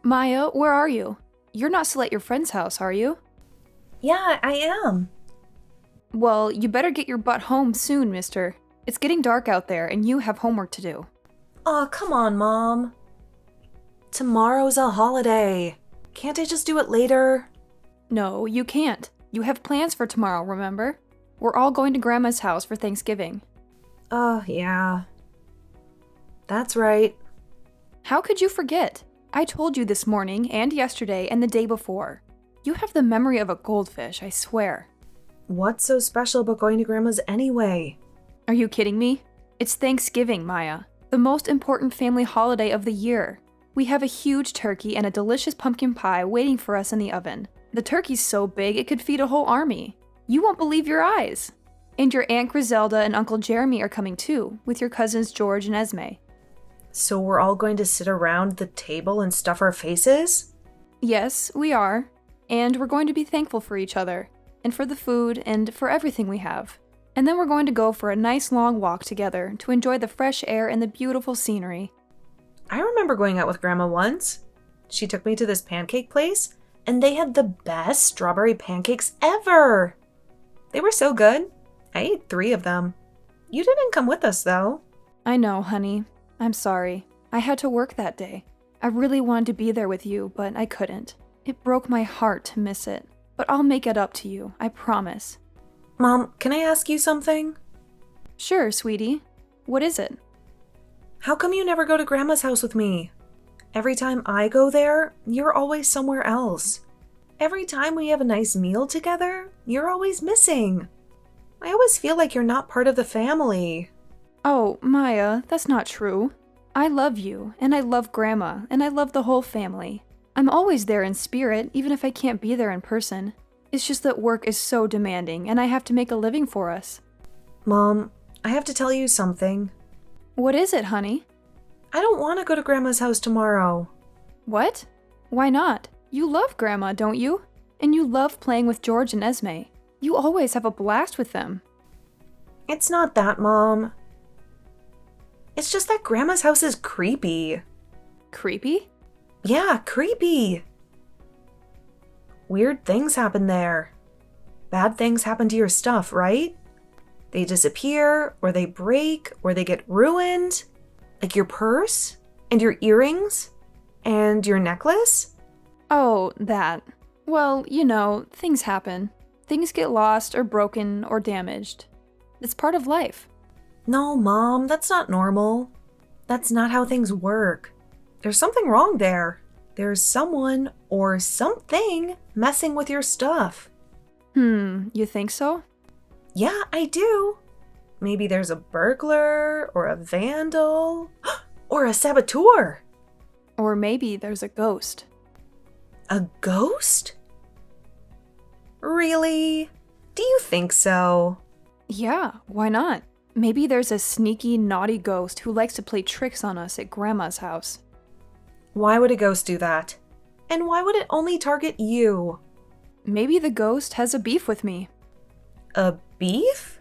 Maya, where are you? You're not still at your friend's house, are you? Yeah, I am. Well, you better get your butt home soon, mister. It's getting dark out there, and you have homework to do. Aw, come on, Mom. Tomorrow's a holiday. Can't I just do it later? No, you can't. You have plans for tomorrow, remember? We're all going to Grandma's house for Thanksgiving. Oh, yeah. That's right. How could you forget? I told you this morning, and yesterday, and the day before. You have the memory of a goldfish, I swear. What's so special about going to Grandma's anyway? Are you kidding me? It's Thanksgiving, Maya. The most important family holiday of the year. We have a huge turkey and a delicious pumpkin pie waiting for us in the oven. The turkey's so big it could feed a whole army. You won't believe your eyes. And your Aunt Griselda and Uncle Jeremy are coming too, with your cousins George and Esme. So we're all going to sit around the table and stuff our faces? Yes, we are. And we're going to be thankful for each other, and for the food, and for everything we have. And then we're going to go for a nice long walk together to enjoy the fresh air and the beautiful scenery. I remember going out with Grandma once. She took me to this pancake place, and they had the best strawberry pancakes ever. They were so good. I ate 3 of them. You didn't come with us, though. I know, honey. I'm sorry. I had to work that day. I really wanted to be there with you, but I couldn't. It broke my heart to miss it. But I'll make it up to you, I promise. Mom, can I ask you something? Sure, sweetie. What is it? How come you never go to Grandma's house with me? Every time I go there, you're always somewhere else. Every time we have a nice meal together, you're always missing. I always feel like you're not part of the family. Oh, Maya, that's not true. I love you, and I love Grandma, and I love the whole family. I'm always there in spirit, even if I can't be there in person. It's just that work is so demanding, and I have to make a living for us. Mom, I have to tell you something. What is it, honey? I don't want to go to Grandma's house tomorrow. What? Why not? You love Grandma, don't you? And you love playing with George and Esme. You always have a blast with them. It's not that, Mom. It's just that Grandma's house is creepy. Creepy? Yeah, creepy. Weird things happen there. Bad things happen to your stuff, right? They disappear, or they break, or they get ruined. Like your purse, and your earrings, and your necklace. Oh, that. Well, you know, things happen. Things get lost or broken or damaged. It's part of life. No, Mom, that's not normal. That's not how things work. There's something wrong there. There's someone or something messing with your stuff. You think so? Yeah, I do. Maybe there's a burglar or a vandal or a saboteur. Or maybe there's a ghost. A ghost? Really? Do you think so? Yeah, why not? Maybe there's a sneaky, naughty ghost who likes to play tricks on us at Grandma's house. Why would a ghost do that? And why would it only target you? Maybe the ghost has a beef with me. A beef?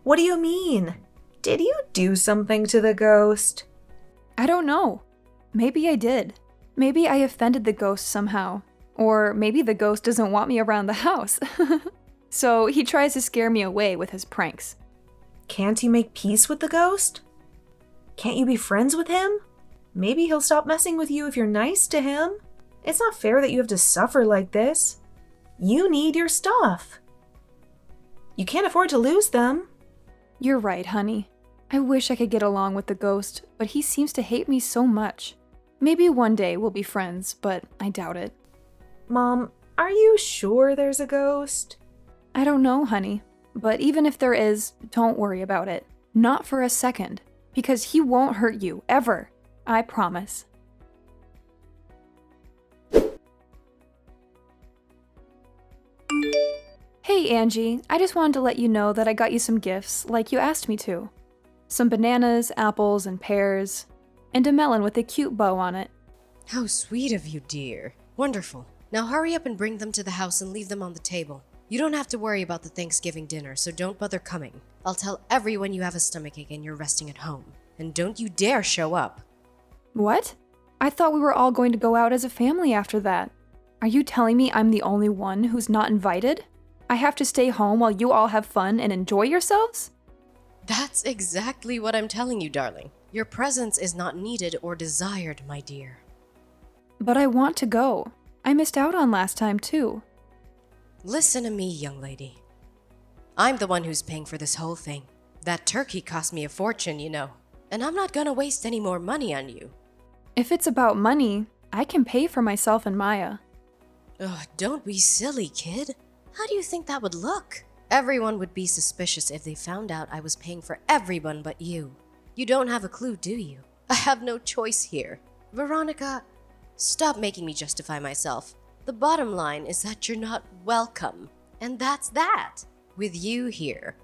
What do you mean? Did you do something to the ghost? I don't know. Maybe I did. Maybe I offended the ghost somehow. Or maybe the ghost doesn't want me around the house. So he tries to scare me away with his pranks. Can't you make peace with the ghost? Can't you be friends with him? Maybe he'll stop messing with you if you're nice to him. It's not fair that you have to suffer like this. You need your stuff. You can't afford to lose them. You're right, honey. I wish I could get along with the ghost, but he seems to hate me so much. Maybe one day we'll be friends, but I doubt it. Mom, are you sure there's a ghost? I don't know, honey. But even if there is, don't worry about it. Not for a second. Because he won't hurt you, ever. I promise. Hey, Angie. I just wanted to let you know that I got you some gifts, like you asked me to. Some bananas, apples, and pears. And a melon with a cute bow on it. How sweet of you, dear. Wonderful. Now hurry up and bring them to the house and leave them on the table. You don't have to worry about the Thanksgiving dinner, so don't bother coming. I'll tell everyone you have a stomachache and you're resting at home. And don't you dare show up. What? I thought we were all going to go out as a family after that. Are you telling me I'm the only one who's not invited? I have to stay home while you all have fun and enjoy yourselves? That's exactly what I'm telling you, darling. Your presence is not needed or desired, my dear. But I want to go. I missed out on last time, too. Listen to me, young lady. I'm the one who's paying for this whole thing. That turkey cost me a fortune, you know. And I'm not gonna waste any more money on you. If it's about money, I can pay for myself and Maya. Ugh, don't be silly, kid. How do you think that would look? Everyone would be suspicious if they found out I was paying for everyone but you. You don't have a clue, do you? I have no choice here. Veronica, stop making me justify myself. The bottom line is that you're not welcome. And that's that. With you here,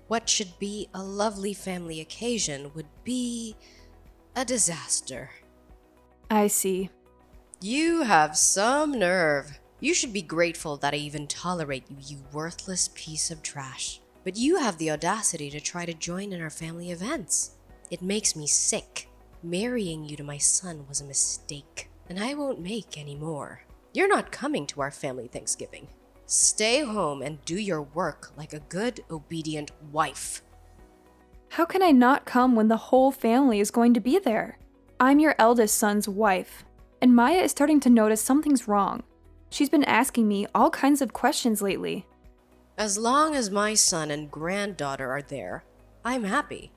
what should be a lovely family occasion would be a disaster. I see. You have some nerve. You should be grateful that I even tolerate you, you worthless piece of trash. But you have the audacity to try to join in our family events. It makes me sick. Marrying you to my son was a mistake, and I won't make any more. You're not coming to our family Thanksgiving. Stay home and do your work like a good, obedient wife. How can I not come when the whole family is going to be there? I'm your eldest son's wife, and Maya is starting to notice something's wrong. She's been asking me all kinds of questions lately. As long as my son and granddaughter are there, I'm happy.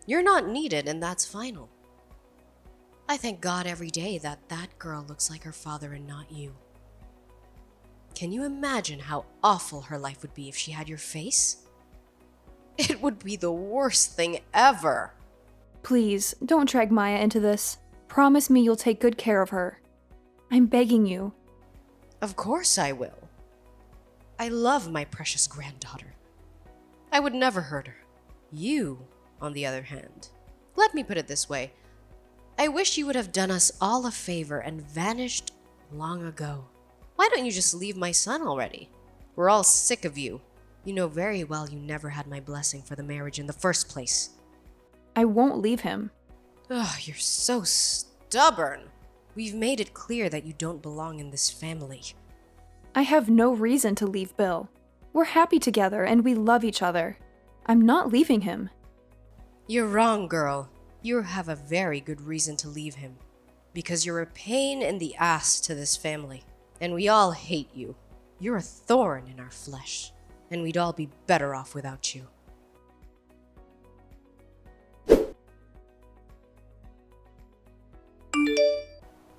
You're not needed, and that's final. I thank God every day that that girl looks like her father and not you. Can you imagine how awful her life would be if she had your face? It would be the worst thing ever. Please, don't drag Maya into this. Promise me you'll take good care of her. I'm begging you. Of course I will. I love my precious granddaughter. I would never hurt her. You, on the other hand, let me put it this way. I wish you would have done us all a favor and vanished long ago. Why don't you just leave my son already? We're all sick of you. You know very well you never had my blessing for the marriage in the first place. I won't leave him. Ugh, you're so stubborn. We've made it clear that you don't belong in this family. I have no reason to leave Bill. We're happy together and we love each other. I'm not leaving him. You're wrong, girl. You have a very good reason to leave him. Because you're a pain in the ass to this family. And we all hate you. You're a thorn in our flesh. And we'd all be better off without you.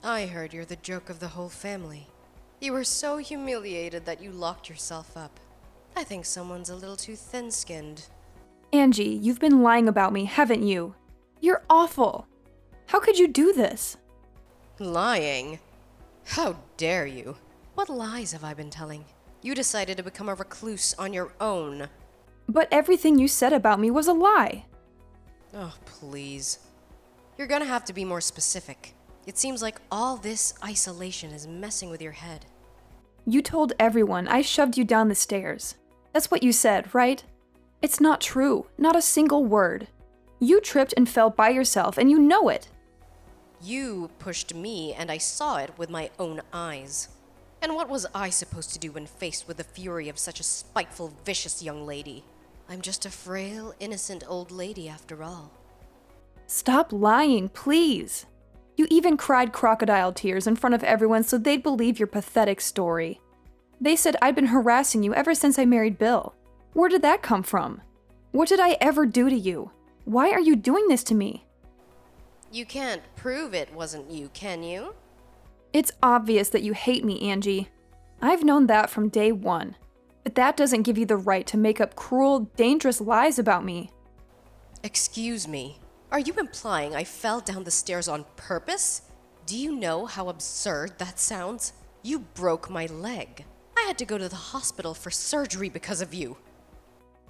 I heard you're the joke of the whole family. You were so humiliated that you locked yourself up. I think someone's a little too thin-skinned. Angie, you've been lying about me, haven't you? You're awful. How could you do this? Lying? How dare you? What lies have I been telling? You decided to become a recluse on your own. But everything you said about me was a lie. Oh, please. You're gonna have to be more specific. It seems like all this isolation is messing with your head. You told everyone I shoved you down the stairs. That's what you said, right? It's not true. Not a single word. You tripped and fell by yourself, and you know it. You pushed me, and I saw it with my own eyes. And what was I supposed to do when faced with the fury of such a spiteful, vicious young lady? I'm just a frail, innocent old lady after all. Stop lying, please. You even cried crocodile tears in front of everyone so they'd believe your pathetic story. They said I'd been harassing you ever since I married Bill. Where did that come from? What did I ever do to you? Why are you doing this to me? You can't prove it wasn't you, can you? It's obvious that you hate me, Angie. I've known that from day one. But that doesn't give you the right to make up cruel, dangerous lies about me. Excuse me. Are you implying I fell down the stairs on purpose? Do you know how absurd that sounds? You broke my leg. I had to go to the hospital for surgery because of you.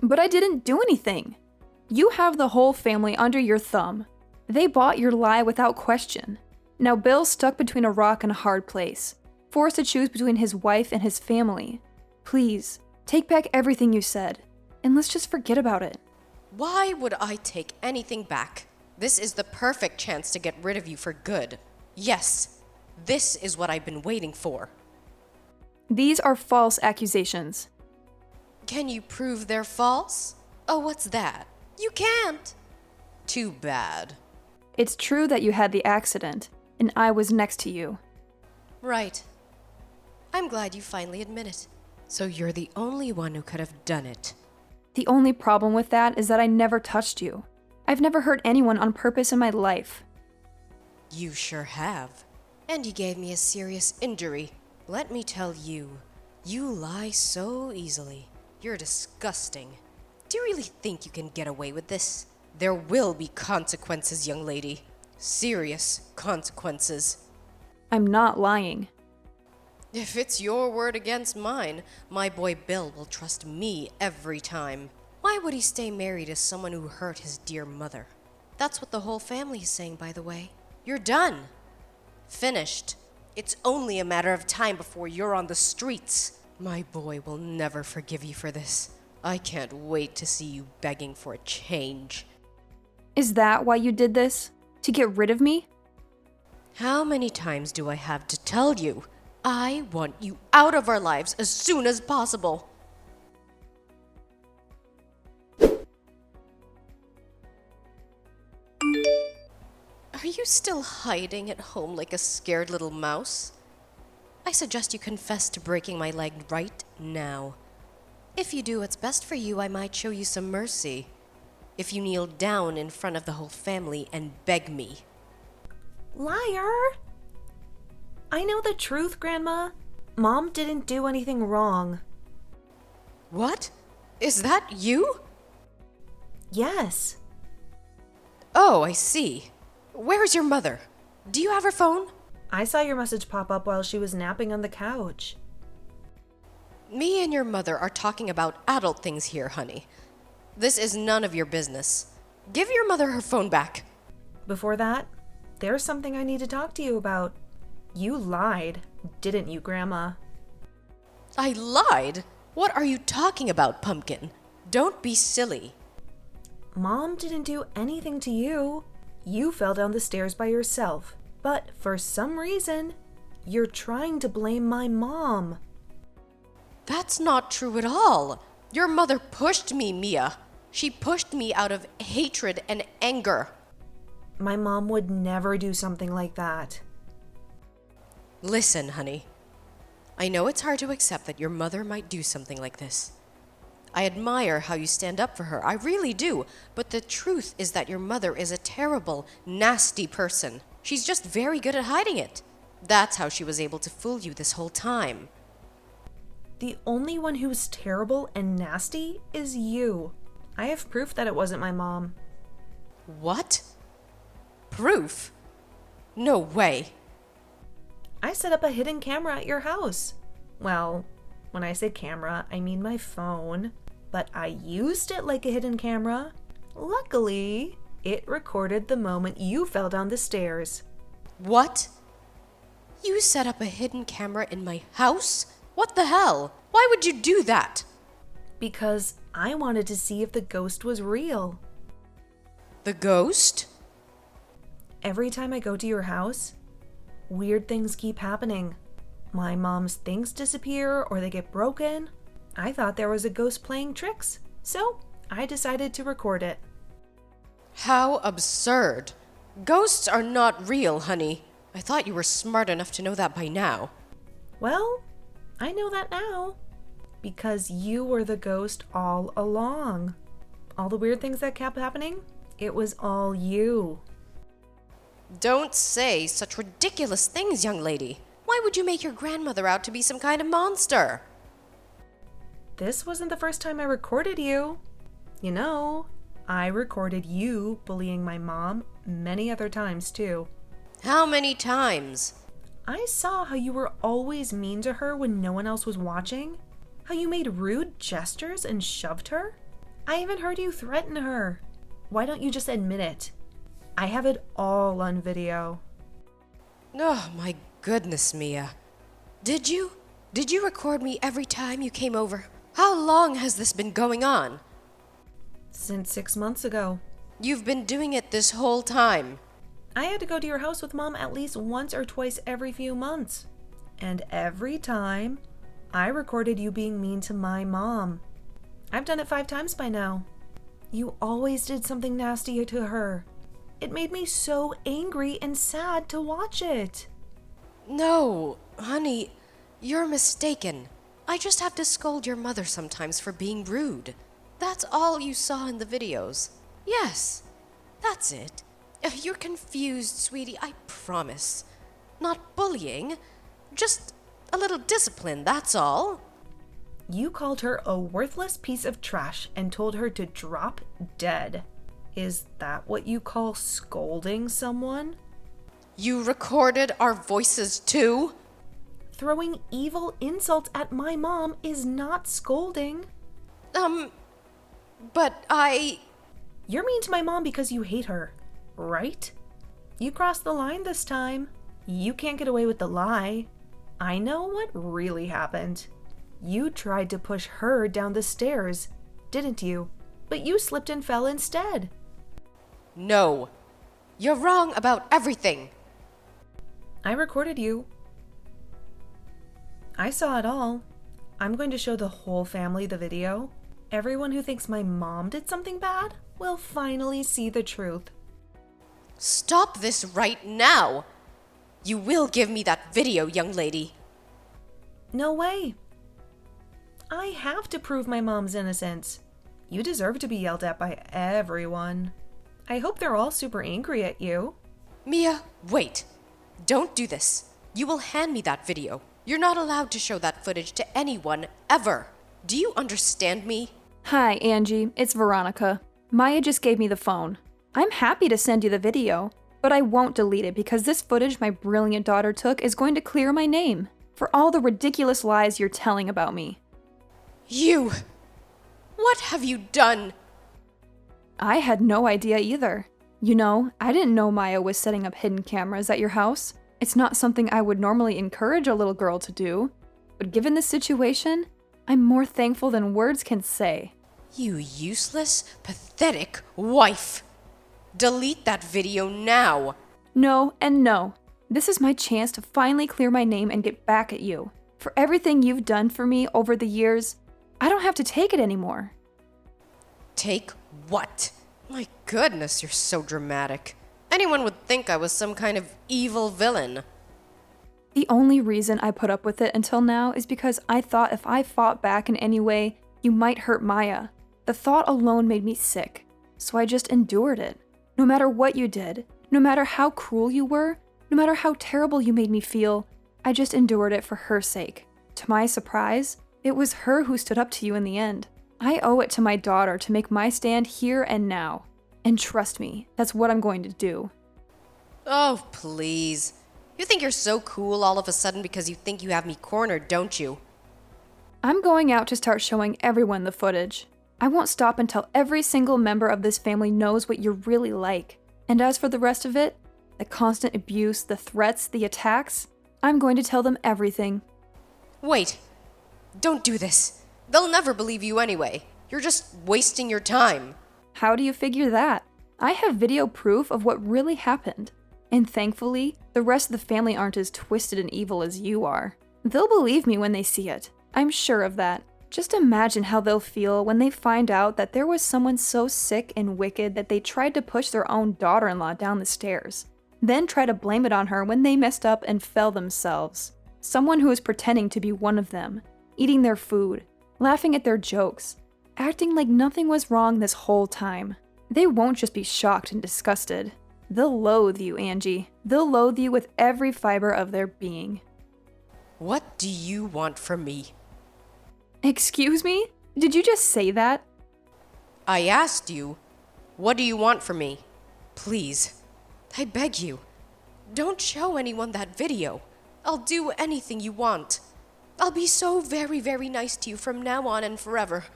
But I didn't do anything. You have the whole family under your thumb. They bought your lie without question. Now Bill's stuck between a rock and a hard place, forced to choose between his wife and his family. Please, take back everything you said, and let's just forget about it. Why would I take anything back? This is the perfect chance to get rid of you for good. Yes, this is what I've been waiting for. These are false accusations. Can you prove they're false? Oh, what's that? You can't. Too bad. It's true that you had the accident, and I was next to you. Right. I'm glad you finally admit it. So you're the only one who could have done it. The only problem with that is that I never touched you. I've never hurt anyone on purpose in my life. You sure have. And you gave me a serious injury. Let me tell you, you lie so easily. You're disgusting. Do you really think you can get away with this? There will be consequences, young lady. Serious consequences. I'm not lying. If it's your word against mine, my boy Bill will trust me every time. Why would he stay married to someone who hurt his dear mother? That's what the whole family is saying, by the way. You're done. Finished. It's only a matter of time before you're on the streets. My boy will never forgive you for this. I can't wait to see you begging for a change. Is that why you did this? To get rid of me? How many times do I have to tell you? I want you out of our lives as soon as possible. Are you still hiding at home like a scared little mouse? I suggest you confess to breaking my leg right now. If you do what's best for you, I might show you some mercy. If you kneel down in front of the whole family and beg me. Liar! I know the truth, Grandma. Mom didn't do anything wrong. What? Is that you? Yes. Oh, I see. Where is your mother? Do you have her phone? I saw your message pop up while she was napping on the couch. Me and your mother are talking about adult things here, honey. This is none of your business. Give your mother her phone back. Before that, there's something I need to talk to you about. You lied, didn't you, Grandma? I lied? What are you talking about, Pumpkin? Don't be silly. Mom didn't do anything to you. You fell down the stairs by yourself. But for some reason, you're trying to blame my mom. That's not true at all. Your mother pushed me, Mia. She pushed me out of hatred and anger. My mom would never do something like that. Listen, honey. I know it's hard to accept that your mother might do something like this. I admire how you stand up for her, I really do. But the truth is that your mother is a terrible, nasty person. She's just very good at hiding it. That's how she was able to fool you this whole time. The only one who's terrible and nasty is you. I have proof that it wasn't my mom. What? Proof? No way. I set up a hidden camera at your house. Well, when I say camera, I mean my phone. But I used it like a hidden camera. Luckily, it recorded the moment you fell down the stairs. What? You set up a hidden camera in my house? What the hell? Why would you do that? Because I wanted to see if the ghost was real. The ghost? Every time I go to your house, weird things keep happening. My mom's things disappear or they get broken. I thought there was a ghost playing tricks, so I decided to record it. How absurd. Ghosts are not real, honey. I thought you were smart enough to know that by now. Well, I know that now. Because you were the ghost all along. All the weird things that kept happening, it was all you. Don't say such ridiculous things, young lady. Why would you make your grandmother out to be some kind of monster? This wasn't the first time I recorded you. You know, I recorded you bullying my mom many other times too. How many times? I saw how you were always mean to her when no one else was watching. How you made rude gestures and shoved her. I even heard you threaten her. Why don't you just admit it? I have it all on video. Oh, my goodness, Mia. Did you? Did you record me every time you came over? How long has this been going on? Since 6 months ago. You've been doing it this whole time. I had to go to your house with Mom at least once or twice every few months. And every time, I recorded you being mean to my mom. I've done it 5 times by now. You always did something nasty to her. It made me so angry and sad to watch it. No, honey, you're mistaken. I just have to scold your mother sometimes for being rude. That's all you saw in the videos. Yes, that's it. You're confused, sweetie, I promise. Not bullying, just a little discipline, that's all. You called her a worthless piece of trash and told her to drop dead. Is that what you call scolding someone? You recorded our voices too? Throwing evil insults at my mom is not scolding. But I... You're mean to my mom because you hate her, right? You crossed the line this time. You can't get away with the lie. I know what really happened. You tried to push her down the stairs, didn't you? But you slipped and fell instead. No. You're wrong about everything. I recorded you. I saw it all. I'm going to show the whole family the video. Everyone who thinks my mom did something bad will finally see the truth. Stop this right now! You will give me that video, young lady. No way. I have to prove my mom's innocence. You deserve to be yelled at by everyone. I hope they're all super angry at you. Mia, wait. Don't do this. You will hand me that video. You're not allowed to show that footage to anyone, ever. Do you understand me? Hi, Angie. It's Veronica. Maya just gave me the phone. I'm happy to send you the video, but I won't delete it because this footage my brilliant daughter took is going to clear my name for all the ridiculous lies you're telling about me. You! What have you done? I had no idea either. You know, I didn't know Maya was setting up hidden cameras at your house. It's not something I would normally encourage a little girl to do. But given the situation, I'm more thankful than words can say. You useless, pathetic wife! Delete that video now! No and no. This is my chance to finally clear my name and get back at you. For everything you've done for me over the years, I don't have to take it anymore. Take what? My goodness, you're so dramatic. Anyone would think I was some kind of evil villain. The only reason I put up with it until now is because I thought if I fought back in any way, you might hurt Maya. The thought alone made me sick, so I just endured it. No matter what you did, no matter how cruel you were, no matter how terrible you made me feel, I just endured it for her sake. To my surprise, it was her who stood up to you in the end. I owe it to my daughter to make my stand here and now. And trust me, that's what I'm going to do. Oh, please. You think you're so cool all of a sudden because you think you have me cornered, don't you? I'm going out to start showing everyone the footage. I won't stop until every single member of this family knows what you're really like. And as for the rest of it, the constant abuse, the threats, the attacks, I'm going to tell them everything. Wait. Don't do this. They'll never believe you anyway. You're just wasting your time. How do you figure that? I have video proof of what really happened. And thankfully, the rest of the family aren't as twisted and evil as you are. They'll believe me when they see it. I'm sure of that. Just imagine how they'll feel when they find out that there was someone so sick and wicked that they tried to push their own daughter-in-law down the stairs. Then try to blame it on her when they messed up and fell themselves. Someone who is pretending to be one of them, eating their food, laughing at their jokes, acting like nothing was wrong this whole time. They won't just be shocked and disgusted. They'll loathe you, Angie. They'll loathe you with every fiber of their being. What do you want from me? Excuse me? Did you just say that? I asked you, what do you want from me? Please, I beg you, don't show anyone that video. I'll do anything you want. I'll be so very, very nice to you from now on and forever.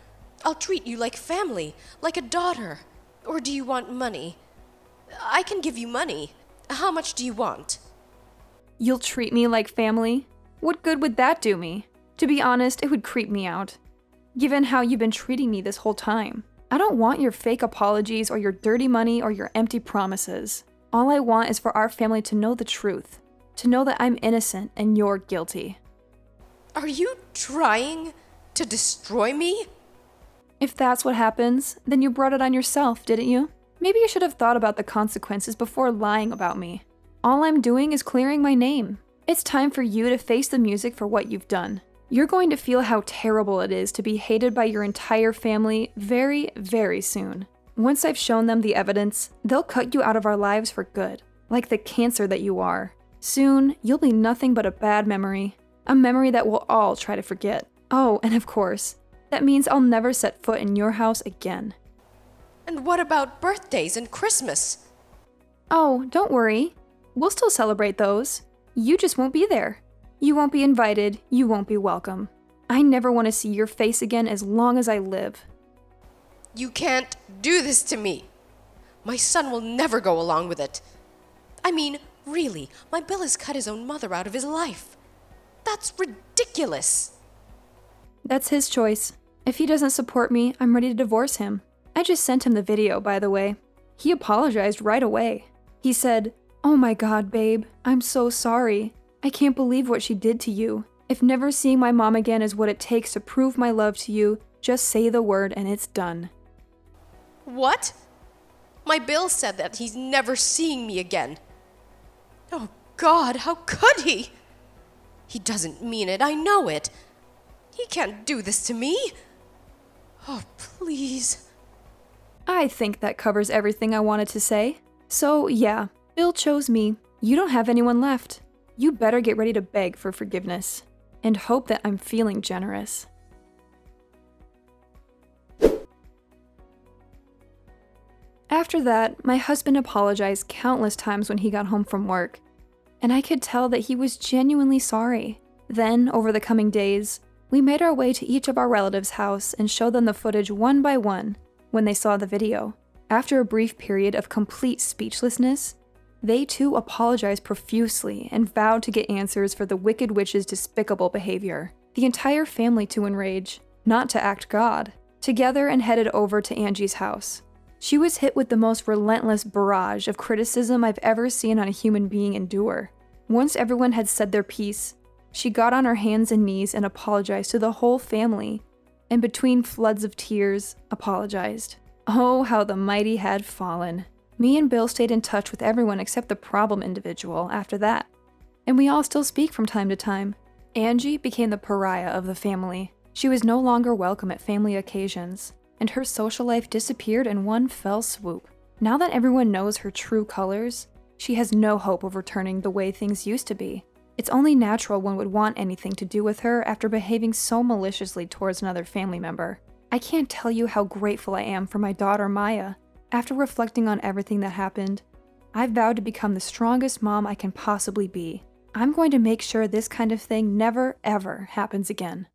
I'll treat you like family, like a daughter. Or do you want money? I can give you money. How much do you want? You'll treat me like family? What good would that do me? To be honest, it would creep me out. Given how you've been treating me this whole time. I don't want your fake apologies or your dirty money or your empty promises. All I want is for our family to know the truth, to know that I'm innocent and you're guilty. Are you trying to destroy me? If that's what happens, then you brought it on yourself, didn't you? Maybe you should have thought about the consequences before lying about me. All I'm doing is clearing my name. It's time for you to face the music for what you've done. You're going to feel how terrible it is to be hated by your entire family very, very soon. Once I've shown them the evidence, they'll cut you out of our lives for good, like the cancer that you are. Soon, you'll be nothing but a bad memory, a memory that we'll all try to forget. Oh, and of course, that means I'll never set foot in your house again. And what about birthdays and Christmas? Oh, don't worry. We'll still celebrate those. You just won't be there. You won't be invited, you won't be welcome. I never want to see your face again as long as I live. You can't do this to me. My son will never go along with it. I mean, really, my Bill has cut his own mother out of his life. That's ridiculous. That's his choice. If he doesn't support me, I'm ready to divorce him. I just sent him the video, by the way. He apologized right away. He said, "Oh my God, babe, I'm so sorry. I can't believe what she did to you. If never seeing my mom again is what it takes to prove my love to you, just say the word and it's done." What? My Bill said that he's never seeing me again. Oh God, how could he? He doesn't mean it, I know it. He can't do this to me. Oh, please. I think that covers everything I wanted to say. So yeah, Bill chose me. You don't have anyone left. You better get ready to beg for forgiveness. And hope that I'm feeling generous. After that, my husband apologized countless times when he got home from work. And I could tell that he was genuinely sorry. Then, over the coming days, we made our way to each of our relatives' house and showed them the footage one by one when they saw the video. After a brief period of complete speechlessness, they too apologized profusely and vowed to get answers for the Wicked Witch's despicable behavior. The entire family too enraged, not to act God, together and headed over to Angie's house. She was hit with the most relentless barrage of criticism I've ever seen on a human being endure. Once everyone had said their piece, she got on her hands and knees and apologized to the whole family, and between floods of tears, apologized. Oh, how the mighty had fallen. Me and Bill stayed in touch with everyone except the problem individual after that, and we all still speak from time to time. Angie became the pariah of the family. She was no longer welcome at family occasions, and her social life disappeared in one fell swoop. Now that everyone knows her true colors, she has no hope of returning the way things used to be. It's only natural one would want anything to do with her after behaving so maliciously towards another family member. I can't tell you how grateful I am for my daughter Maya. After reflecting on everything that happened, I've vowed to become the strongest mom I can possibly be. I'm going to make sure this kind of thing never, ever happens again.